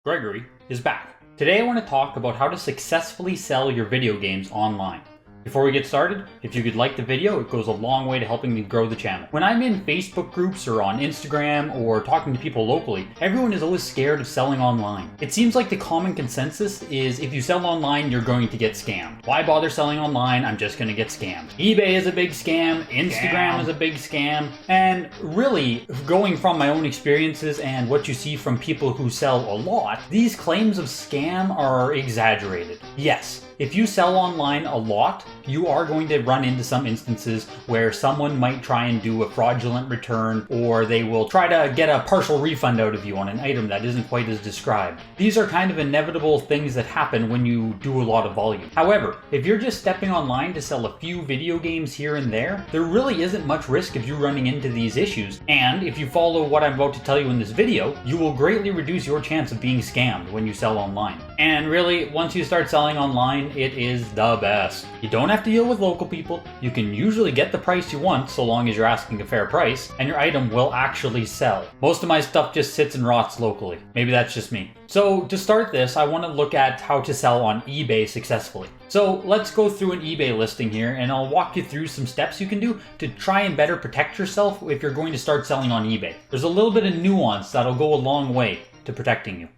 Gregory is back. Today I want to talk about how to successfully sell your video games online. Before we get started, if you could like the video, it goes a long way to helping me grow the channel. When I'm in Facebook groups or on Instagram or talking to people locally, everyone is always scared of selling online. It seems like the common consensus is if you sell online, you're going to get scammed. Why bother selling online? I'm just going to get scammed. eBay is a big scam, Instagram is a big scam, and really, going from my own experiences and what you see from people who sell a lot, these claims of scam are exaggerated. Yes, if you sell online a lot, you are going to run into some instances where someone might try and do a fraudulent return, or they will try to get a partial refund out of you on an item that isn't quite as described. These are kind of inevitable things that happen when you do a lot of volume. However, if you're just stepping online to sell a few video games here and there really isn't much risk of you running into these issues. And if you follow what I'm about to tell you in this video, you will greatly reduce your chance of being scammed when you sell online. And really, once you start selling online, it is the best. You don't have to deal with local people, you can usually get the price you want so long as you're asking a fair price, and your item will actually sell. Most of my stuff just sits and rots locally. Maybe that's just me. So to start this, I want to look at how to sell on eBay successfully. So let's go through an eBay listing here, and I'll walk you through some steps you can do to try and better protect yourself if you're going to start selling on eBay. There's a little bit of nuance that'll go a long way to protecting you.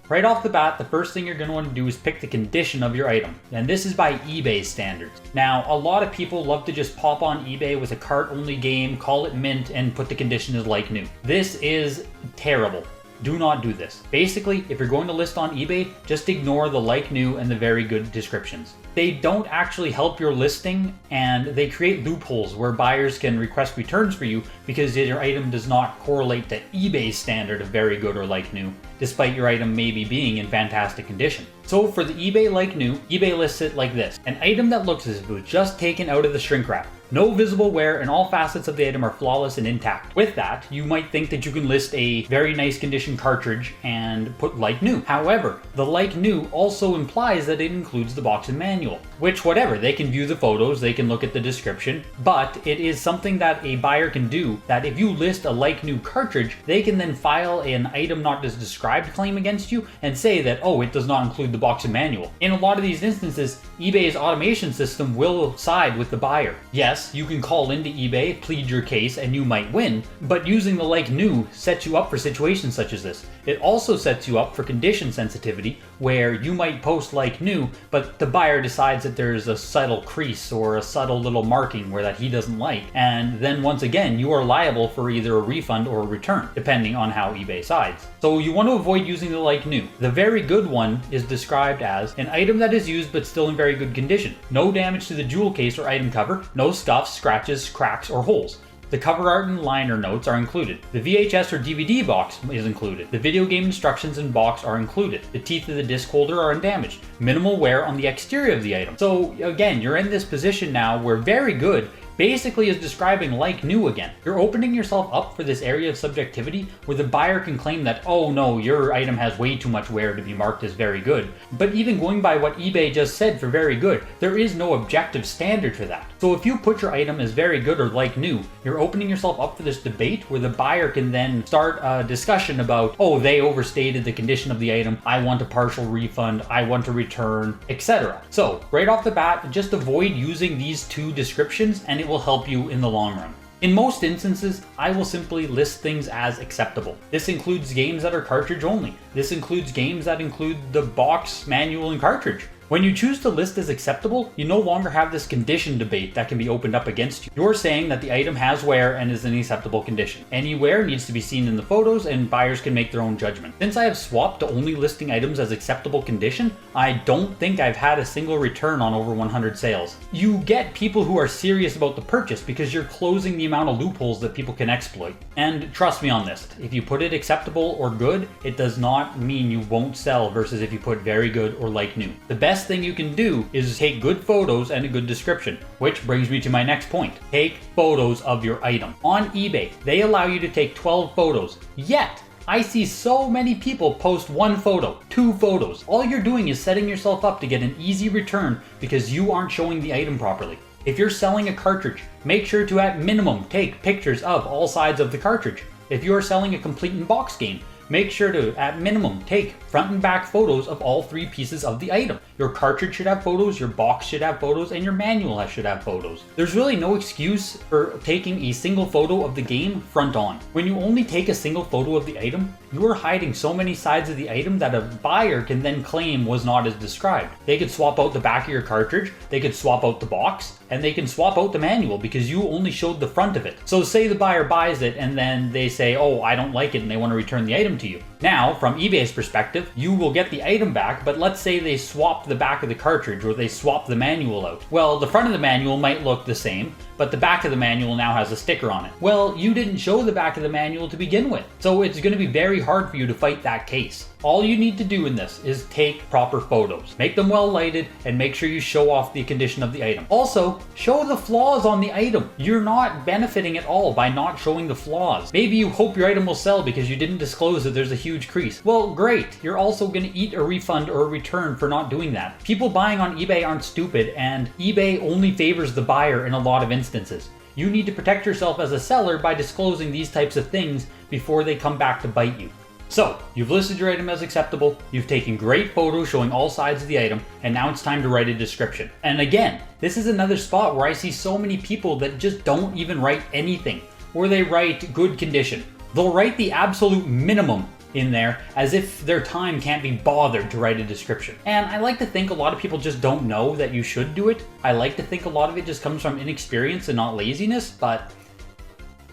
Right off the bat, the first thing you're going to want to do is pick the condition of your item, and this is by eBay standards. Now, a lot of people love to just pop on eBay with a cart-only game, call it mint, and put the condition as like new. This is terrible. Do not do this. Basically, if you're going to list on eBay, just ignore the like new and the very good descriptions. They don't actually help your listing, and they create loopholes where buyers can request returns for you because your item does not correlate to eBay's standard of very good or like new, despite your item maybe being in fantastic condition. So for the eBay like new, eBay lists it like this: an item that looks as if it was just taken out of the shrink wrap. No visible wear, and all facets of the item are flawless and intact. With that, you might think that you can list a very nice condition cartridge and put like new. However, the like new also implies that it includes the box and manual, which whatever, they can view the photos, they can look at the description, but it is something that a buyer can do, that if you list a like new cartridge, they can then file an item not as described claim against you and say that, oh, it does not include the box and manual. In a lot of these instances, eBay's automation system will side with the buyer. Yes, you can call into eBay, plead your case, and you might win, but using the like new sets you up for situations such as this. It also sets you up for condition sensitivity, where you might post like new, but the buyer decides that there's a subtle crease or a subtle little marking where that he doesn't like, and then once again, you are liable for either a refund or a return, depending on how eBay sides. So you want to avoid using the like new. The very good one is described as an item that is used but still in very good condition. No damage to the jewel case or item cover, no scuffs, scratches, cracks, or holes. The cover art and liner notes are included. The VHS or DVD box is included. The video game instructions and box are included. The teeth of the disc holder are undamaged. Minimal wear on the exterior of the item. So again, you're in this position now where very good basically is describing like new again. You're opening yourself up for this area of subjectivity where the buyer can claim that, oh no, your item has way too much wear to be marked as very good. But even going by what eBay just said for very good, there is no objective standard for that. So if you put your item as very good or like new, you're opening yourself up for this debate where the buyer can then start a discussion about, oh, they overstated the condition of the item, I want a partial refund, I want a return, etc. So right off the bat, just avoid using these two descriptions and it will help you in the long run. In most instances, I will simply list things as acceptable. This includes games that are cartridge only. This includes games that include the box, manual, and cartridge. When you choose to list as acceptable, you no longer have this condition debate that can be opened up against you. You're saying that the item has wear and is in acceptable condition. Any wear needs to be seen in the photos and buyers can make their own judgment. Since I have swapped to only listing items as acceptable condition, I don't think I've had a single return on over 100 sales. You get people who are serious about the purchase because you're closing the amount of loopholes that people can exploit. And trust me on this, if you put it acceptable or good, it does not mean you won't sell versus if you put very good or like new. The best thing you can do is take good photos and a good description, which brings me to my next point. Take photos of your item. On eBay, they allow you to take 12 photos, yet I see so many people post one photo, two photos. All you're doing is setting yourself up to get an easy return because you aren't showing the item properly. If you're selling a cartridge, make sure to at minimum take pictures of all sides of the cartridge. If you are selling a complete in-box game, make sure to, at minimum, take front and back photos of all 3 pieces of the item. Your cartridge should have photos, your box should have photos, and your manual should have photos. There's really no excuse for taking a single photo of the game front on. When you only take a single photo of the item, you are hiding so many sides of the item that a buyer can then claim was not as described. They could swap out the back of your cartridge, they could swap out the box, and they can swap out the manual because you only showed the front of it. So say the buyer buys it and then they say, oh, I don't like it, and they want to return the item to you. Now, from eBay's perspective, you will get the item back, but let's say they swap the back of the cartridge or they swap the manual out. Well, the front of the manual might look the same, but the back of the manual now has a sticker on it. Well, you didn't show the back of the manual to begin with, so it's going to be very hard for you to fight that case. All you need to do in this is take proper photos. Make them well lighted and make sure you show off the condition of the item. Also, show the flaws on the item. You're not benefiting at all by not showing the flaws. Maybe you hope your item will sell because you didn't disclose that there's a huge crease. Well, great. You're also going to eat a refund or a return for not doing that. People buying on eBay aren't stupid, and eBay only favors the buyer in a lot of instances. You need to protect yourself as a seller by disclosing these types of things before they come back to bite you. So, you've listed your item as acceptable, you've taken great photos showing all sides of the item, and now it's time to write a description. And again, this is another spot where I see so many people that just don't even write anything, or they write good condition. They'll write the absolute minimum in there as if their time can't be bothered to write a description. And I like to think a lot of people just don't know that you should do it. I like to think a lot of it just comes from inexperience and not laziness, but...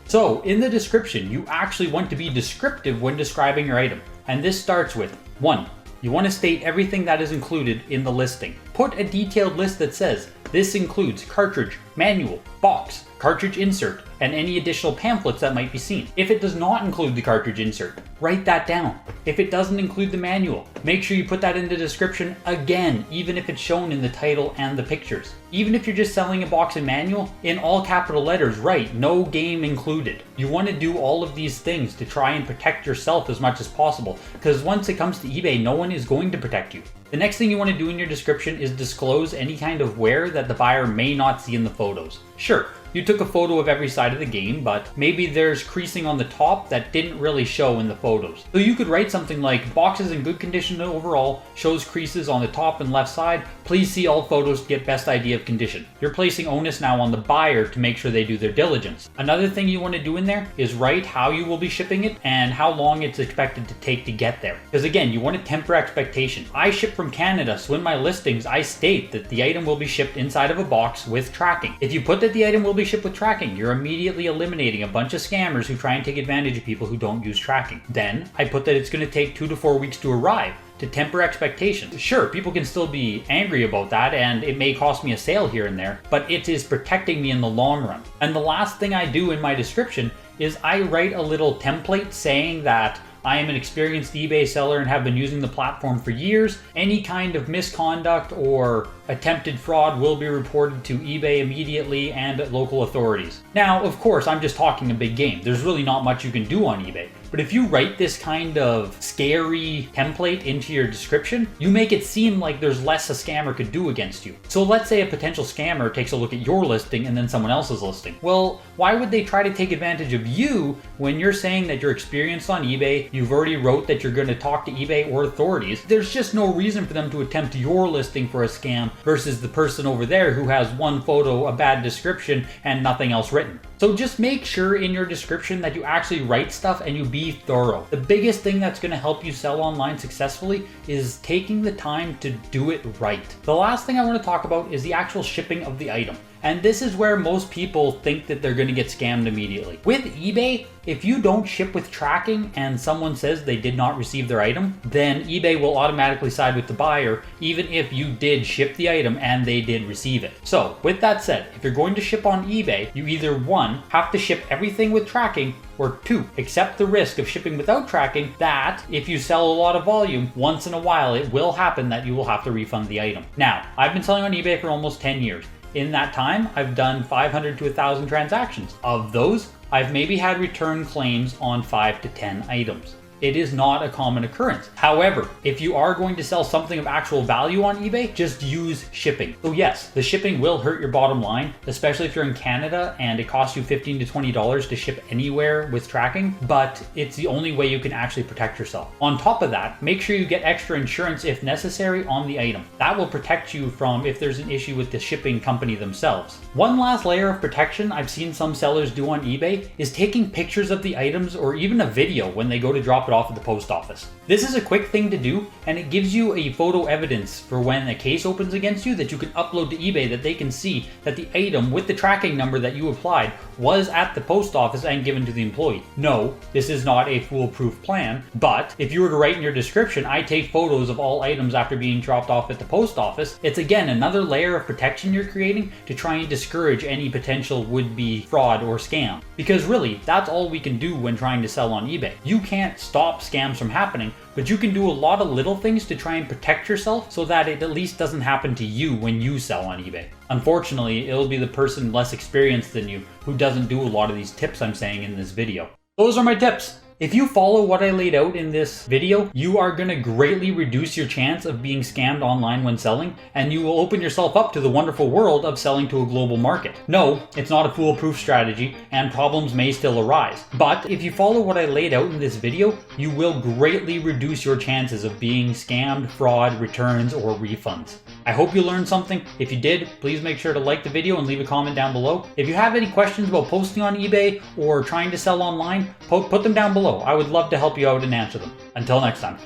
So, in the description, you actually want to be descriptive when describing your item. And this starts with 1. You want to state everything that is included in the listing. Put a detailed list that says, this includes cartridge, manual, box, cartridge insert, and any additional pamphlets that might be seen. If it does not include the cartridge insert, write that down. If it doesn't include the manual, make sure you put that in the description again, even if it's shown in the title and the pictures. Even if you're just selling a box and manual, in all capital letters, write no game included. You want to do all of these things to try and protect yourself as much as possible, because once it comes to eBay, no one is going to protect you. The next thing you want to do in your description is disclose any kind of wear that the buyer may not see in the photos. Sure, you took a photo of every side of the game, but maybe there's creasing on the top that didn't really show in the photos. So you could write something like, box is in good condition overall, shows creases on the top and left side, please see all photos to get best idea of condition. You're placing onus now on the buyer to make sure they do their diligence. Another thing you want to do in there is write how you will be shipping it and how long it's expected to take to get there. Because again, you want to temper expectation. I ship from Canada, so in my listings I state that the item will be shipped inside of a box with tracking. If you put that the item will be shipped with tracking, you're immediately eliminating a bunch of scammers who try and take advantage of people who don't use tracking. Then I put that it's going to take 2 to 4 weeks to arrive, to temper expectations. Sure, people can still be angry about that and it may cost me a sale here and there, but it is protecting me in the long run. And the last thing I do in my description is I write a little template saying that I am an experienced eBay seller and have been using the platform for years. Any kind of misconduct or attempted fraud will be reported to eBay immediately and local authorities. Now, of course, I'm just talking a big game. There's really not much you can do on eBay. But if you write this kind of scary template into your description, you make it seem like there's less a scammer could do against you. So let's say a potential scammer takes a look at your listing and then someone else's listing. Well, why would they try to take advantage of you when you're saying that you're experienced on eBay, you've already wrote that you're going to talk to eBay or authorities? There's just no reason for them to attempt your listing for a scam versus the person over there who has one photo, a bad description, and nothing else written. So just make sure in your description that you actually write stuff and you be thorough. The biggest thing that's going to help you sell online successfully is taking the time to do it right. The last thing I want to talk about is the actual shipping of the item. And this is where most people think that they're going to get scammed immediately. With eBay, if you don't ship with tracking and someone says they did not receive their item, then eBay will automatically side with the buyer, even if you did ship the item and they did receive it. So with that said, if you're going to ship on eBay, you either 1, have to ship everything with tracking, or 2, accept the risk of shipping without tracking that if you sell a lot of volume, once in a while it will happen that you will have to refund the item. Now, I've been selling on eBay for almost 10 years. In that time, I've done 500 to 1,000 transactions. Of those, I've maybe had return claims on 5 to 10 items. It is not a common occurrence. However, if you are going to sell something of actual value on eBay, just use shipping. So yes, the shipping will hurt your bottom line, especially if you're in Canada and it costs you $15 to $20 to ship anywhere with tracking, but it's the only way you can actually protect yourself. On top of that, make sure you get extra insurance if necessary on the item. That will protect you from if there's an issue with the shipping company themselves. One last layer of protection I've seen some sellers do on eBay is taking pictures of the items or even a video when they go to drop it off at the post office. This is a quick thing to do, and it gives you a photo evidence for when a case opens against you that you can upload to eBay, that they can see that the item with the tracking number that you applied was at the post office and given to the employee. No, this is not a foolproof plan, but if you were to write in your description, I take photos of all items after being dropped off at the post office, it's again another layer of protection you're creating to try and discourage any potential would-be fraud or scam. Because really, that's all we can do when trying to sell on eBay. You can't stop scams from happening, but you can do a lot of little things to try and protect yourself so that it at least doesn't happen to you when you sell on eBay. Unfortunately, it'll be the person less experienced than you who doesn't do a lot of these tips I'm saying in this video. Those are my tips. If you follow what I laid out in this video, you are going to greatly reduce your chance of being scammed online when selling, and you will open yourself up to the wonderful world of selling to a global market. No, it's not a foolproof strategy, and problems may still arise. But if you follow what I laid out in this video, you will greatly reduce your chances of being scammed, fraud, returns, or refunds. I hope you learned something. If you did, please make sure to like the video and leave a comment down below. If you have any questions about posting on eBay or trying to sell online, put them down below. I would love to help you out and answer them. Until next time.